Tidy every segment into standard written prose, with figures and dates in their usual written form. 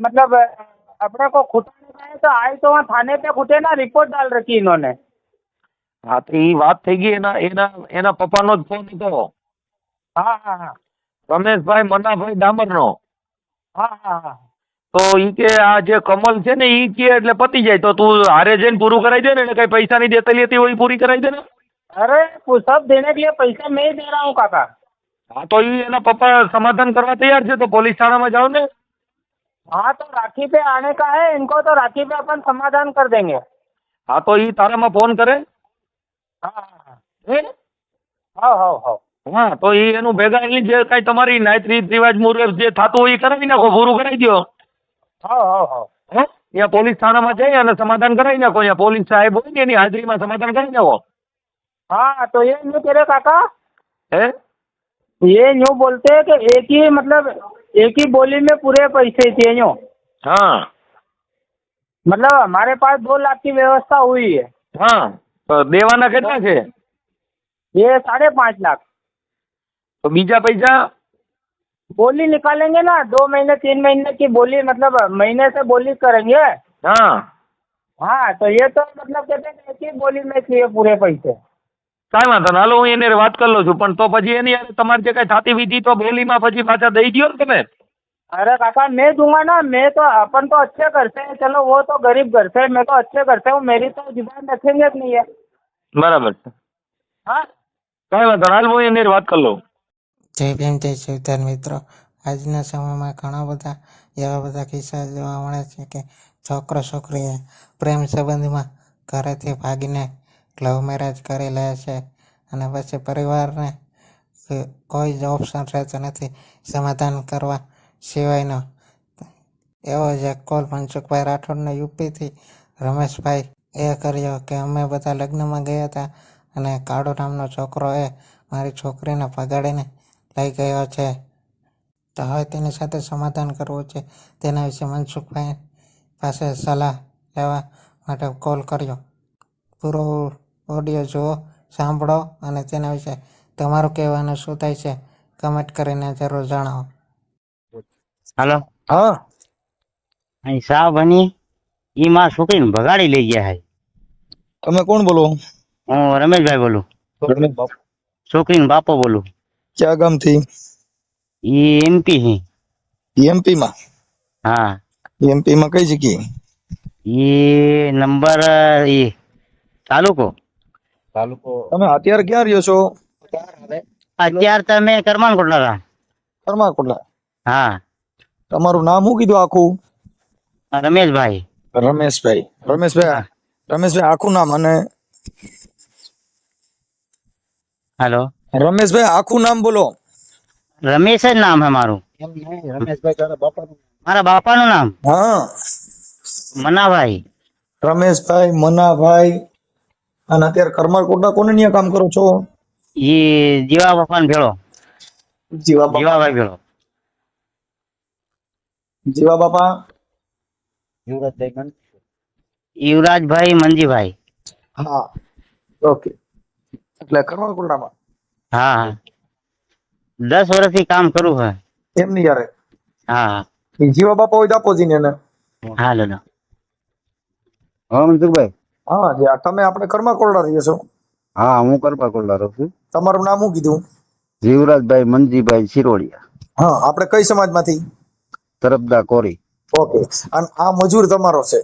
मतलब अपने को खुटाने का है तो आए तो वहाँ थाने पे खुटे ना, रिपोर्ट डाल रखी इन्होंने। હા તો એ વાત થઈ ગઈ. એના એના એના પપ્પાનો જ ફોન હતો, हाँ हाँ हाँ રમેશભાઈ મનાભાઈ ડામરનો. हाँ हाँ हाँ। તો ઈ કે આ જે કમલ છે ને ઈ કે એટલે પતી જાય. તો તું હારે જઈને પૂરું કરાવી દે ને, એને કઈ પૈસા ની દેતી લેતી હોય ઈ પૂરી કરાવી દે ને. अरे वो सब देने के लिए पैसा मैं ही दे रहा हूँ काका। હા તો ઈ એના પપ્પા સમાધાન કરવા તૈયાર છે, તો પોલીસ થાણામાં જાઓ ને. हाँ तो राखी पे आने का है इनको, तो राखी पे अपन समाधान कर देंगे। હા તો ઈ તારામાં ફોન કરે. हाँ हाँ हाँ હે? हाँ हाँ हाँ। હા તો ઈ એનું ભેગા એની જે કઈ તમારી નાત રીત રિવાજ મુજબ જે થતું હોય ઈ કરાવી નાખો, પૂરું કરાવી દો. हाँ हाँ हाँ। હે? ત્યાં પોલીસ થાણામાં જઈ અને સમાધાન કરાવી નાખો. અહીંયા પોલીસ સાહેબ હોય ને એની હાજરીમાં સમાધાન કરી નાખો. हाँ तो ये न्यू कह रहे काका, હે? ये न्यू बोलते हैं कि एक ही मतलब एक ही बोली में पूरे पैसे चाहिए न्यू। હા मतलब हमारे पास 2 लाख की व्यवस्था हुई है, હા તો દેવાના કેટલા છે? ये 5.5 लाख। તો બીજા પૈસા? बोली निकालेंगे ना, 2 महीने 3 महीने की बोली, मतलब महीने से बोली करेंगे। હા हाँ तो ये तो मतलब कहते हैं कि एक ही बोली में चाहिए पूरे पैसे। કાંઈ વાંધો નહીં. હાલો હું એને વાત કરી લઉં છું. પણ તો પછી એની હારે તમારે જે કઈ થતી વિધિ તો બોલીમાં પછી પાછા દઈ દ્યો ને તમે. अरे काका मैं दूंगा ना, मैं तो अपन तो अच्छे घर से हैं, चलो वो तो गरीब घर से है, मैं तो अच्छे घर से हूँ, मेरी तो जुबान रखेंगे कि नहीं है। બરાબર છે. हाँ કાંઈ વાંધો નહીં. હાલ હું એની હારે વાત કરી લઉં. જય ભીમ જય શિવધર મિત્રો, આજના સમયમાં ઘણા બધા એવા બધા કિસ્સા જોવા મળે છે કે છોકરો છોકરીએ પ્રેમ સંબંધમાં ઘરેથી ભાગીને લવ મેરેજ કરી લે છે અને પછી પરિવારને કોઈ જ ઓપ્શન રહેતો નથી સમાધાન કરવા સિવાયનો. એવો જ એક કોલ મનસુખભાઈ રાઠોડને યુપીથી રમેશભાઈ એ કર્યો કે અમે બધા લગ્નમાં ગયા હતા અને કાળો નામનો છોકરો એ મારી છોકરીને ભગાડીને લઈ ગયો છે, તો હવે તેની સાથે સમાધાન કરવું છે. તેના વિશે મનસુખભાઈ પાસે સલાહ લેવા માટે કોલ કર્યો. પૂરો ઓડિયો જુઓ, સાંભળો અને તેના વિશે તમારું કહેવાનું શું થાય છે કમેન્ટ કરીને જરૂર જણાવો. હાલો, હા અહીં સાહેબ બની ઈ માં છોકરીને ભગાડી લઈ ગયા છે. તમે કોણ બોલો? હું રમેશભાઈ બોલું, રમેશ બાપુ. છોકરીનો બાપો બોલું. ક્યાં ગામથી? ઈ એમપી છે. એમપી માં? હા, એમપી માં કઈ જગ્યાએ? ઈ નંબર ઈ તાલુકો. તમે અત્યારે ક્યાં રહ્યો છો? અત્યારે તમે કરમાનકોટલા હતા. કરમાકોટલા. હા, તમારું નામ શું કીધું આખું? રમેશભાઈ. રમેશભાઈ. રમેશભાઈ, રમેશભાઈ આખું નામ અને હાલો, રમેશભાઈ આખું નામ બોલો. રમેશ જ નામ છે મારું. મારા બાપાનું નામ હા, મનાભાઈ. રમેશભાઈ મનાભાઈ. અને અત્યારે કરમાકોટલા કોને ન્યા કામ કરો છો? ઈ જીવા બાપાનો ભેળો, જીવા બાપા. જીવાભાઈ ભેળો. જીવા બાપા. યુવરાજભાઈ મંજીભાઈ. હા, ઓકે. એટલે કરમાકોટલામાં હા હા, 10 વર્ષથી કામ કરું છે. એમની યારે હા એ જીવા બાપા હોય તો આપો જીને એને. હા લો. હા મનસુખભાઈ. હા, જે તમે આપણે કરમાકોટલા રહીએ છો. હા હું કરપાકોટલા રહું છું. તમારું નામ શું કીધું? જીવરાજભાઈ મંજીભાઈ શિરોડિયા, હા, આપણે કઈ સમાજમાંથી? તરફદા કોરી. ઓકે. અને આ મજૂર તમારો છે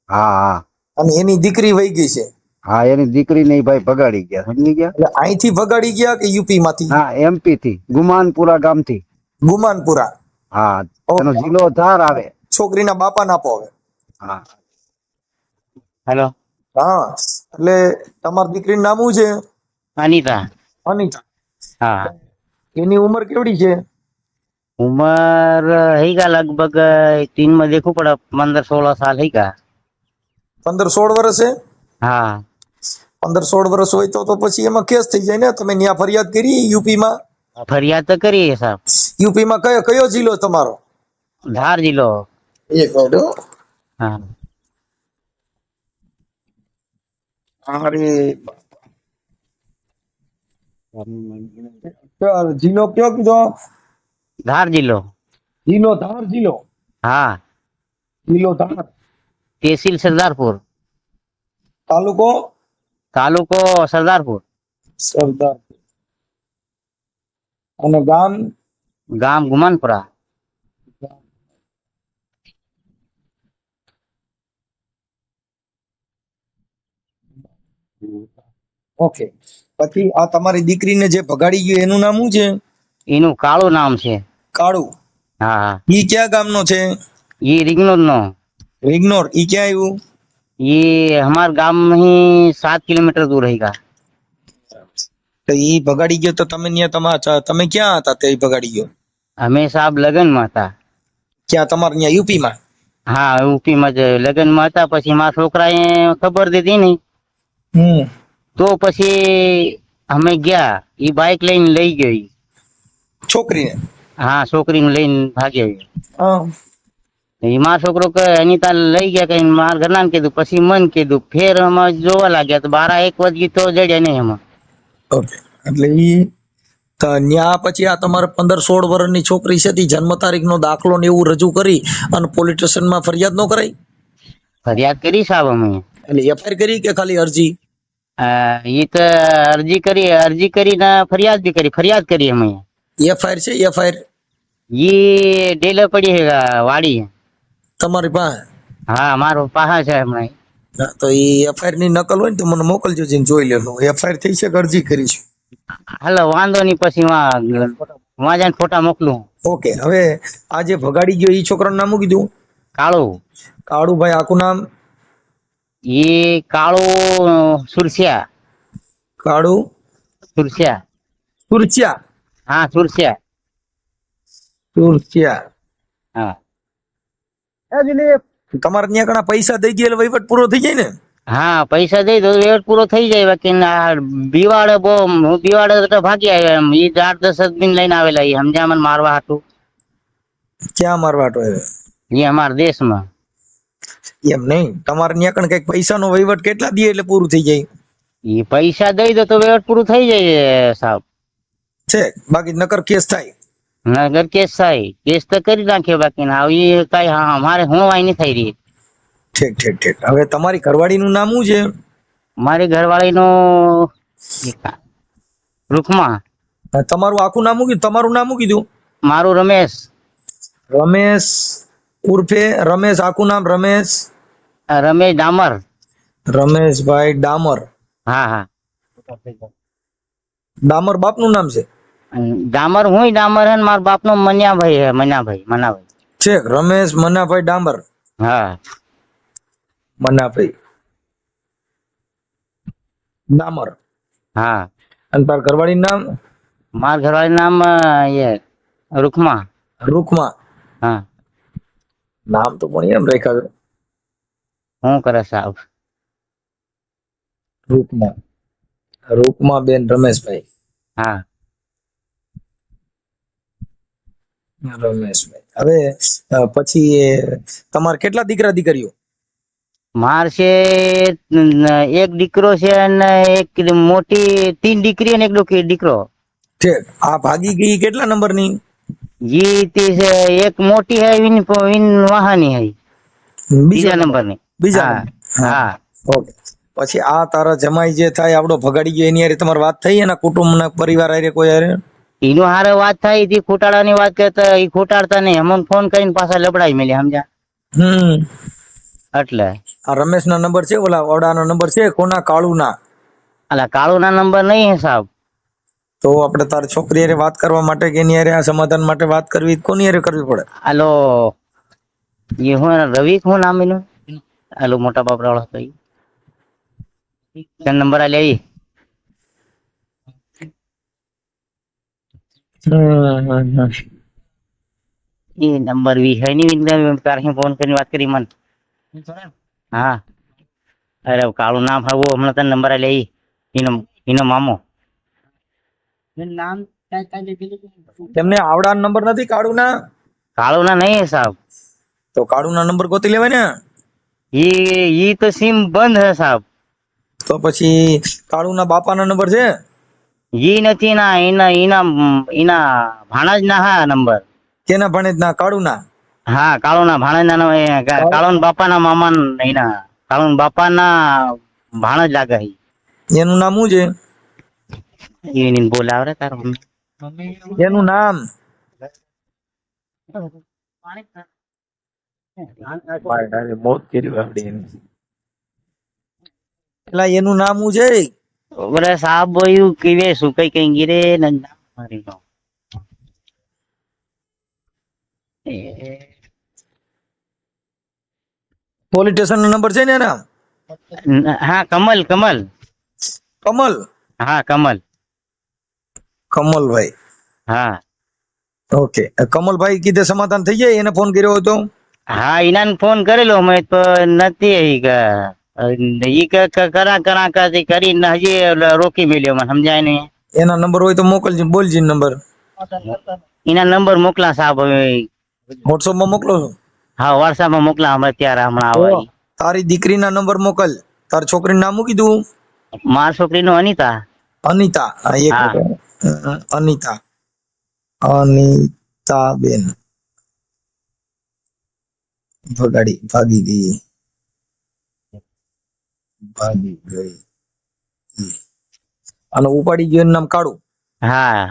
હા હા અને એની દીકરી વહી ગઈ છે, હા, એની દીકરીને ઈ ભાઈ ભગાડી ગયા, સમજી ગયા. એટલે અહીંથી ભગાડી ગયા કે યુપી માંથી? હા, એમપી થી, ગુમાનપુરા ગામથી. ગુમાનપુરા. હા, ઓકે. એનો જિલ્લો ધાર આવે. છોકરીના બાપા ના આપો હવે. હા, હેલો, હા, એટલે તમારી દીકરીનું નામ શું છે? અનિતા. અનિતા. હા, એની ઉંમર કેવડી છે? ઉંમર હેગા લગભગ 3 માં દેખવું પડે, 15-16 સાલ હેગા. 15-16 વર્ષ છે? હા, 15-16 વર્ષ હોય તો પછી એમાં કેસ થઈ જાય ને. તમે ન્યા ફરિયાદ કરી યુપી માં? ફરિયાદ તો કરીએ સાહેબ. યુપી માં કયો કયો જિલ્લો તમારો? ધાર જિલ્લો. એક મિનિટ હો. હા, અરે જિલ્લો કયો કીધો? ધાર જિલ્લો. જિલ્લો ધાર જિલ્લો. હા, લીલોધાર, તહેસીલ સરદારપુર, તાલુકો તાલુકો સરદારપુર, સરદાર, અને ગામ ગામ ગુમાનપુરા. ઓકે. પછી આ તમારી દીકરીને જે ભગાડી ગયો એનું નામ શું છે? એનું કાળું નામ છે. કાળુ. હા હા. ઈ ક્યાં ગામનો છે? ये रिंगनोर नो. વિગ્નોર. ઈ ક્યાં આવ્યું? ये हमारे गांव में ही 7 किलोमीटर दूर रहेगा. તો ઈ ભગાડી ગયો તો તમે તમે ક્યાં હતા તે ભગાડી ગયો? हमें साहब लगन में था. ક્યાં તમારે ત્યાં યુપી માં? હા યુપી માં જ લગન માં હતા. પછી મારા છોકરાએ ખબર દીધી નહીં તો પછી અમે ગયા. એ બાઇક લઈને લઈ ગયો ઈ. છોકરીને? હા છોકરીને લઈને ભાગ્યો ઈ. હા. એ મારો છોકરો કે અનિતા લઈ ગયા કઈ મારા ઘરના કીધું. પછી મન કીધું. ફેર અમે જોવા લાગ્યા તો 12-1 વાગ્યે તો જડ્યા નહીં અમે. ઓકે. એટલે ઈ ન્યા પછી આ તમારે 15-16 વર્ષની છોકરી છે તી જન્મ તારીખ નો દાખલો ને એવું રજૂ કરી અને પોલીસ સ્ટેશન માં ફરિયાદ ન કરાઈ? ફરિયાદ કરી સાહેબ અમે. એટલે એફઆઈઆર કરી કે ખાલી અરજી? એ તો અરજી કરીને ફરિયાદ બી કરી. ફરિયાદ કરી અમે. એફઆઈઆર છે? એફઆઈઆર ये डेलर पड़ी है वाड़ी. તમારી પાસે? हाँ मारो पाहा છે હમણાં. હા, તો ઈ એફઆઈઆર ની નકલ હોય ને તો મને મોકલજો, જઈને જોઈ લેજો એફઆઈઆર થઈ છે કે અરજી કરી છે. હાલો વાંધો નહીં. પછી વાં જઈને ફોટા મોકલું. ઓકે. હવે આ જે ભગાડી ગયો ઈ છોકરાનું નામ શું કીધું? કાળું. કાળુભાઈ. આખું નામ? ये काळू सुरसिया. કાળુ सुरसिया. સુરચિયા? हाँ सुरसिया. સુરચિયા. हाँ તમારે ત્યાં ઘણા પૈસા દઈ ગયા એટલે વહીવટ પૂરો થઈ જાય ને? हाँ पैसा दे दो वेट पूरो થઈ જાય. બાકી બીવાડે બહુ બીવાડે તો ભાગી આવ્યા એમ. એ 8-10 दिन લઈને આવેલા. એ સમજ્યા મને મારવા હાટું. ક્યાં મારવાટો? એ અમારા દેશમાં. એમ નહીં, તમારે ત્યાં કણ કઈક પૈસા નો વહીવટ કેટલા દે એટલે પૂરું થઈ જાય? એ પૈસા દઈ દો તો વેટ પૂરું થઈ જાય સાહેબ. છે બાકી નકર કેસ થાય? નગર કેસ થાય. કેસ તો કરી નાખ્યો. બાકી ના એ કઈ અમારે હુણવાય નહીં થઈ રહી. ઠીક ઠીક ઠીક. હવે તમારી ઘરવાળી નું નામ શું છે? મારી ઘરવાળી નું રૂખમાં. તમારું આખું નામ શું કીધું? તમારું નામ શું કીધું? મારું રમેશ. રમેશ ઉર્ફે રમેશ. આખું નામ? રમેશ રમેશ ડામર. રમેશભાઈ ડામર. હા હા. ડામર બાપનું નામ છે? ડામર હું ડામર હે. મારા બાપ નો મન્યાભાઈ હે. મનાભાઈ. છે રમેશ મનાભાઈ ડામર. હા મનાભાઈ ડામર. હા. અને તાર ઘરવાળી નામ? મારા ઘરવાળી નામ એ રૂખમાં. રૂખમાં. હા. નામ તો પણ એમ રાખ્યા છે. શું કરે સાહેબ? રૂપમાં. રૂપમાં બેન રમેશભાઈ. હા. રમેશભાઈ. હવે પછી તમારે કેટલા દીકરા દીકરીઓ? માર છે એક દીકરો છે અને એક મોટી 3 દીકરી અને એક દીકરો. ઠીક. આ ભાગી ગઈ કેટલા નંબરની? એક મોટી है विन वहानी है. બીજા નંબરની. બીજા? હા. ઓકે. પછી આ તારા જમાઈ જે થાય આપડો ભગાડી ગયો એની હારે તમારી વાત થઈ? એના કુટુંબના પરિવાર હારે કોઈ હારે? એનો હારે વાત થાય. એ ખોટાડાની વાત કરતા એ ખોટાડતા નહીં. અમને ફોન કરીને પાછા લબડાઈ મેલી. સમજ્યા? એટલે આ રમેશના નંબર છે? ઓલા ઓડાનો નંબર છે? કોના? કાળુના? અલા કાળુના નંબર નહીં હે સાહેબ. તો આપણે તારી છોકરી હારે વાત કરવા માટે કે એની હારે આ સમાધાન માટે વાત કરવી કોની હારે કરવી પડે? હાલો એ હું રવિ હું નામ એનું. હાલો મોટા બાપરા વાળો હતો. નંબર આ લેવી. એ નંબર વી હે નહીં. તારે ફોન કરીને વાત કરી મને. હા. અરે કાળું નામ હાવું હમણાં તને નંબર આ લેવી. એનો મામો. નામ તેમને આવડા નંબર નથી કાળુના? કાળુના નહીં સાહેબ. તો કાળુના નંબર ગોતી લેવાય ને. ઈ તો સિમ બંધ હે સાહેબ. તો પછી કાળુના બાપાના નંબર છે? ઈ નથી ના. એના ભાણા જ ના હા નંબર. કેના ભણેજ ના? કાળુના? હા કાળુના ભાણેજના કાળુના બાપાના મામા એના કાળુના બાપાના ભાણેજ લાગે છે. એનું નામ શું છે? એને બોલાવરે તારો એનું નામ મોત કરી આપડી એની. એટલે એનું નામ શું છે? બરે સાહેબ બોયું કીવે સુકઈ કઈ ગીરે ને મારી નો પોલીસ સ્ટેશન નો નંબર છે ને એના? હા કમલ કમલ કમલ. હા કમલ કમલભાઈ. હા ઓકે. કમલભાઈ કીધે સમાધાન થઈ જાય? એને ફોન કર્યો હતો? હા ઈનાને ફોન કરેલો મેં તો નથી ઈ કરા કરા કરીને હજી રોકી મેલ્યો મને સમજાય નહીં. એના નંબર હોય તો મોકલજે, બોલજી નંબર. એના નંબર મોકલા સાહેબ હવે. વોટ્સઅપ માં મોકલો છો? હા વોટ્સઅપમાં મોકલા હમણાં આવે ઈ. તારી દીકરીના નંબર મોકલ. તાર છોકરીનું નામ શું કીધું? મારી છોકરીનું અનિતા. અનિતા. હા, એક હા. મિનિટ. અનિતા. અનિતા બેન ભાગી ગઈ. અને ઉપાડી ગયો એનું નામ કાળુ. હા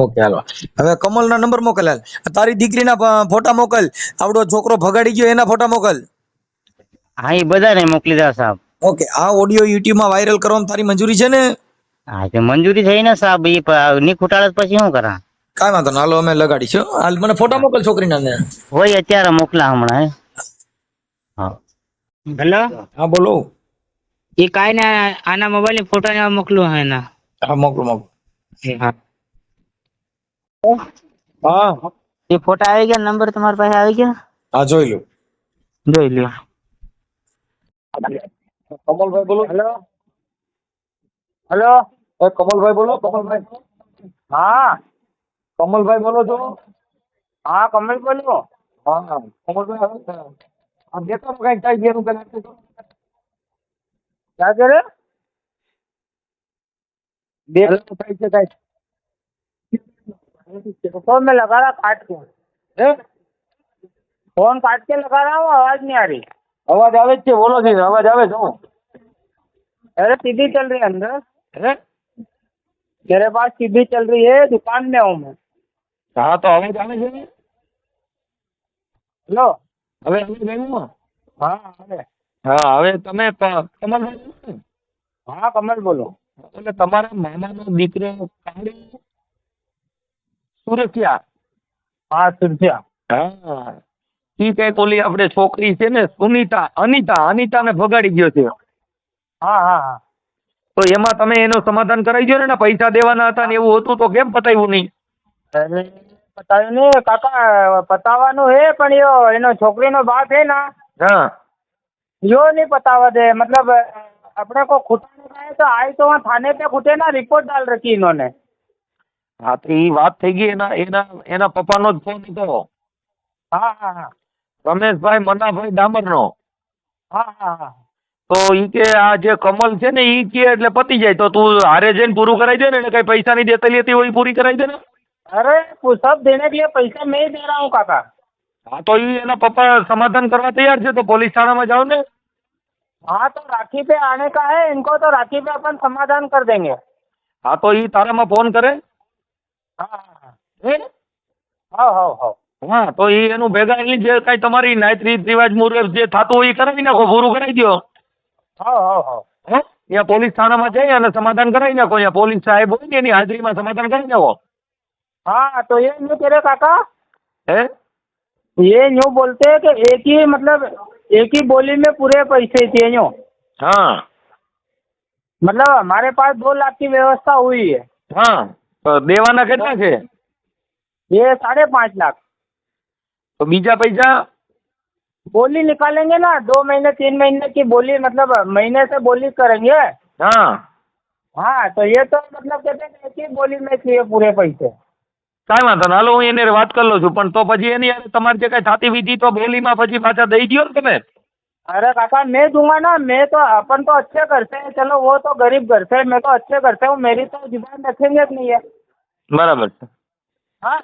ઓકે હાલો. હવે કમલના નંબર મોકલ. હાલ. તારી દીકરીના ફોટા મોકલ. આવડો છોકરો ભગાડી ગયો એના ફોટા મોકલ. હા એ બધાને મોકલી દો સાહેબ. ઓકે. આ ઓડિયો યુટ્યુબ માં વાયરલ કરવામાં તારી મંજૂરી છે ને? હા તે મંજૂરી થઈ ને સાહેબ ઈ ની ખોટાડે પછી શું કરા? કાંઈ વાંધો ના. હાલો અમે લગાડીશું. હાલ મને ફોટા મોકલ છોકરીના ને. હોય અત્યારે મોકલા હમણાં. હા હેલો હા બોલો. એ કાઈ ને આના મોબાઈલ ની ફોટો ને મોકલું હે ના. હા મોકલો. હા હા એ ફોટા આવી ગયા, નંબર તમારી પાસે આવી ગયા? હા જોઈ લો. જોઈ લ્યો. કમલભાઈ બોલો. Hello hello. કમલભાઈ બોલો. કમલભાઈ. હા કમલભાઈ બોલો છો? હા કમલ બોલો. હા કમલભાઈ. આ દેતો કઈ કઈ ગેરું પેલા क्या कह रहे? દેતો કઈ છે કઈ? फोन में लगा रहा काट के, फोन काट के लगा रहा हूँ, आवाज नहीं आ रही। અવાજ આવે જ છે. બોલો છે. અવાજ આવે છે. अरे सीधी चल रही है अंदर है, मेरे पास सीधी चल रही है, दुकान में हूँ मैं। હા તો અવાજ આવે છે ને? हेलो હવે અવાજ આવ્યો? हाँ अरे હા હવે તમે કમલભાઈ બોલો ને? हाँ कमल बोलो। એટલે તમારા મામાનો દીકરો કાળુ સુરતીયા. हाँ सुरसिया। હા ઈ કઈક ઓલી આપણે છોકરી છે ને અનિતાને ભગાડી ગયો છે. हाँ हाँ हाँ તો એમાં તમે એનું સમાધાન કરાવી દો ને. પૈસા દેવાના હતા ને એવું હતું તો કેમ પતાવ્યું નહીં? अरे बतायो नहीं काका, पतावानो है पण यो एनो छोकरीनो बाप है ना, હા यो नहीं पतावा दे। मतलब अपने को खुटाने का है तो आई तो वहाँ थाने पे खुटे ना, रिपोर्ट डाल रखी इन्होंने। હા તો ઈ વાત થઈ ગઈ. એના પપ્પાનો જ ફોન હતો, हाँ हाँ हाँ રમેશભાઈ મનાભાઈ ડામરનો. हाँ हाँ हाँ તો ઈ કે આ જે કમલ છે ને ઈ કે એટલે પતી જાય. તો તું હારે જઈને પૂરું કરાવી દે ને. એને કઈ પૈસા ની દેતલી હતી હોય પૂરી કરાવી દે ને. अरे वो सब देने के लिए पैसा मैं ही दे रहा हूँ काका। હા તો ઈ એના પપ્પા સમાધાન કરવા તૈયાર છે. તો પોલીસ થાણામાં જાઓ ને. हाँ तो राखी पे आने का है इनको, तो राखी पे अपन समाधान कर देंगे। હા તો ઈ તારામાં ફોन કરે. हाँ हाँ હે? हाँ हाँ हाँ હા તો ઈ એનું ભેગા એની જે કઈ તમારી નાત રીત રિવાજ મુજબ જે થતું હોય ઈ કરાવી નાખો, પૂરું કરાવી દો. हाँ हाँ हाँ હે? ત્યાં પોલીસ થાણામાં જઈ અને સમાધાન કરાવી નાખો. ત્યાં પોલીસ સાહેબ હોય ને એની હાજરીમાં સમાધાન કરી નાખો. हाँ तो ये न्यू कह रहे काका, હે? ये न्यू बोलते हैं कि एक ही मतलब एक ही बोली में पूरे पैसे चाहिए न्यू। હા मतलब हमारे पास 2 लाख की व्यवस्था हुई है, હા તો દેવાના કેટલા છે? ये 5.5 लाख તો બીજા પૈસા? बोली निकालेंगे ना, 2 महीने 3 महीने की बोली, मतलब महीने से बोली करेंगे। હા हाँ तो ये तो मतलब कहते हैं कि एक ही बोली में चाहिए पूरे पैसे। કાંઈ વાંધો ના. હાલો હું એને વાત કરી લઉં છું. પણ તો પછી એની હારે તમારે જે કાંઈ થતી વિધિ તો બોલીમાં પછી પાછા દઈ દ્યો ને તમે. अरे काका मैं दूंगा ना, मैं तो अपन तो अच्छे घर से है, चलो वो तो गरीब घर से है, मैं तो अच्छे घर से हूँ, मेरी तो जुबान रखेंगे कि नहीं है। બરાબર છે हाँ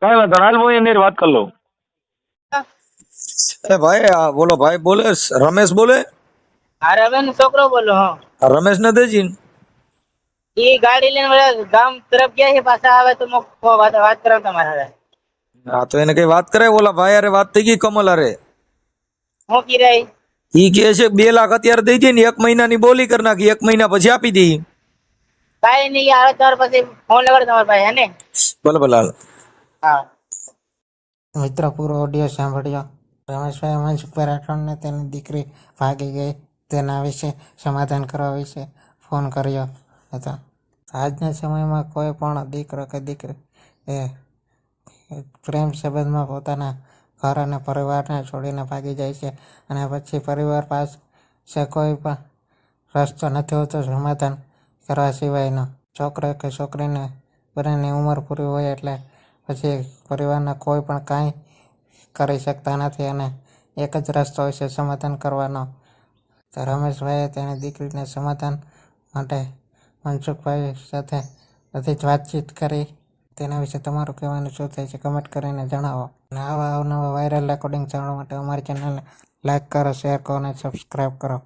કાંઈ વાંધો નહીં. હાલ હું એની હારે વાત કરી લઉં. એ ભાઈ આ બોલો ભાઈ બોલે રમેશ બોલે अरे હવે નો છોકરો બોલો હા આ રમેશ ને દેજી એ ગાડી લઈને બધા ગામ તરફ ગયા છે, પાછા આવે તો વાત કરો તમારા હારે. હા તો એને કઈ વાત કરાય ઓલા ભાઈ અરે વાત થઈ ગઈ કમલ અરે હું કિરાય ઈ કે છે 2 લાખ અત્યારે દઈ દે ને 1 મહિનાની બોલી કરી નાખી, 1 મહિના પછી આપી દઈ. કાંઈ નહીં આવે તાર પછી ફોન લગાડ તમારા ભાઈ હે ને. ભલે ભલે હાલ. હા મિત્રો પૂરો ઓડિયો સાંભળ્યો. રમેશભાઈ મનસુખભાઈ રાઠોડને તેની દીકરી ભાગી ગઈ તેના વિશે સમાધાન કરવા વિશે ફોન કર્યો હતો. આજના સમયમાં કોઈ પણ દીકરો કે દીકરી એ પ્રેમ સંબંધમાં પોતાના ઘર અને પરિવારને છોડીને ભાગી જાય છે અને પછી પરિવાર પાસે કોઈ પણ રસ્તો નથી હોતો સમાધાન કરવા સિવાયનો. છોકરો કે છોકરીને બંનેની ઉંમર પૂરી હોય એટલે પછી પરિવારના કોઈ પણ કાંઈ કરી શકતા નથી અને એક જ રસ્તો હોય છે સમાધાન કરવાનો. તો રમેશભાઈએ તેની દીકરીને સમાધાન માટે મનસુખભાઈ સાથે બધી જ વાતચીત કરી. તેના વિશે તમારું કહેવાનું શું થાય છે કમેન્ટ કરીને જણાવો. અને આવા અવનવા વાયરલ રેકોર્ડિંગ જાણવા માટે અમારી ચેનલને લાઈક કરો, શેર કરો અને સબસ્ક્રાઈબ કરો.